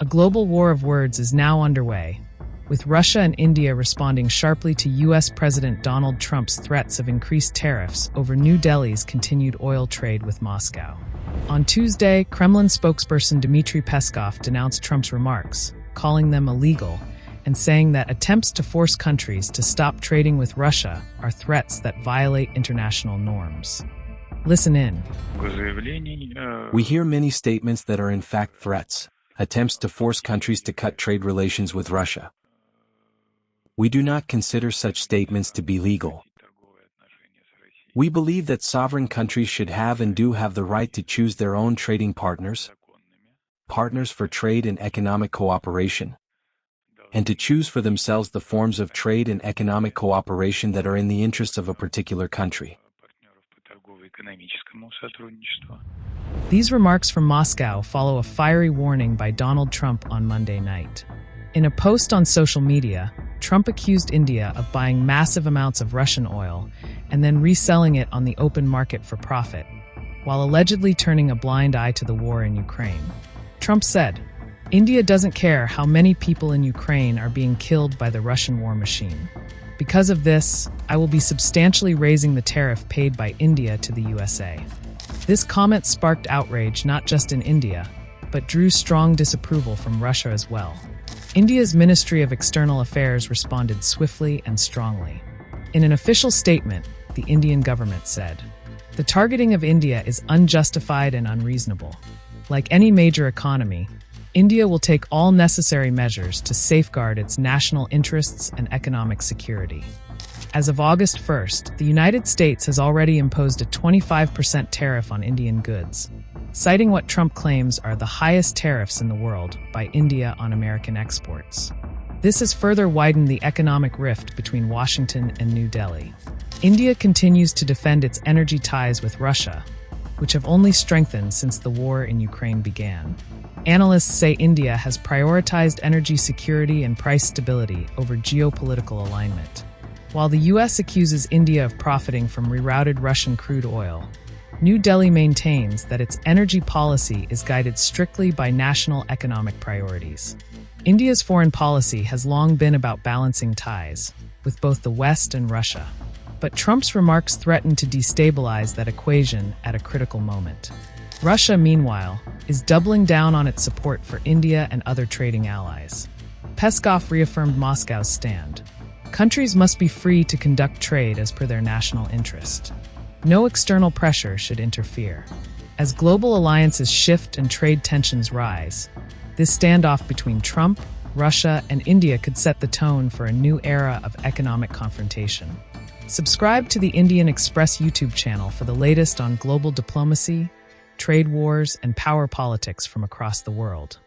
A global war of words is now underway, with Russia and India responding sharply to U.S. President Donald Trump's threats of increased tariffs over New Delhi's continued oil trade with Moscow. On Tuesday, Kremlin spokesperson Dmitry Peskov denounced Trump's remarks, calling them illegal, and saying that attempts to force countries to stop trading with Russia are threats that violate international norms. Listen in. We hear many statements that are in fact threats, attempts to force countries to cut trade relations with Russia. We do not consider such statements to be legal. We believe that sovereign countries should have and do have the right to choose their own trading partners for trade and economic cooperation, and to choose for themselves the forms of trade and economic cooperation that are in the interests of a particular country. These remarks from Moscow follow a fiery warning by Donald Trump on Monday night. In a post on social media, Trump accused India of buying massive amounts of Russian oil and then reselling it on the open market for profit, while allegedly turning a blind eye to the war in Ukraine. Trump said, "India doesn't care how many people in Ukraine are being killed by the Russian war machine. Because of this, I will be substantially raising the tariff paid by India to the USA." This comment sparked outrage not just in India, but drew strong disapproval from Russia as well. India's Ministry of External Affairs responded swiftly and strongly. In an official statement, the Indian government said, "The targeting of India is unjustified and unreasonable. Like any major economy, India will take all necessary measures to safeguard its national interests and economic security." As of August 1st, the United States has already imposed a 25% tariff on Indian goods, citing what Trump claims are the highest tariffs in the world by India on American exports. This has further widened the economic rift between Washington and New Delhi. India continues to defend its energy ties with Russia, which have only strengthened since the war in Ukraine began. Analysts say India has prioritized energy security and price stability over geopolitical alignment. While the U.S. accuses India of profiting from rerouted Russian crude oil, New Delhi maintains that its energy policy is guided strictly by national economic priorities. India's foreign policy has long been about balancing ties with both the West and Russia. But Trump's remarks threaten to destabilize that equation at a critical moment. Russia, meanwhile, is doubling down on its support for India and other trading allies. Peskov reaffirmed Moscow's stand. Countries must be free to conduct trade as per their national interest. No external pressure should interfere. As global alliances shift and trade tensions rise, this standoff between Trump, Russia, and India could set the tone for a new era of economic confrontation. Subscribe to the Indian Express YouTube channel for the latest on global diplomacy, trade wars, and power politics from across the world.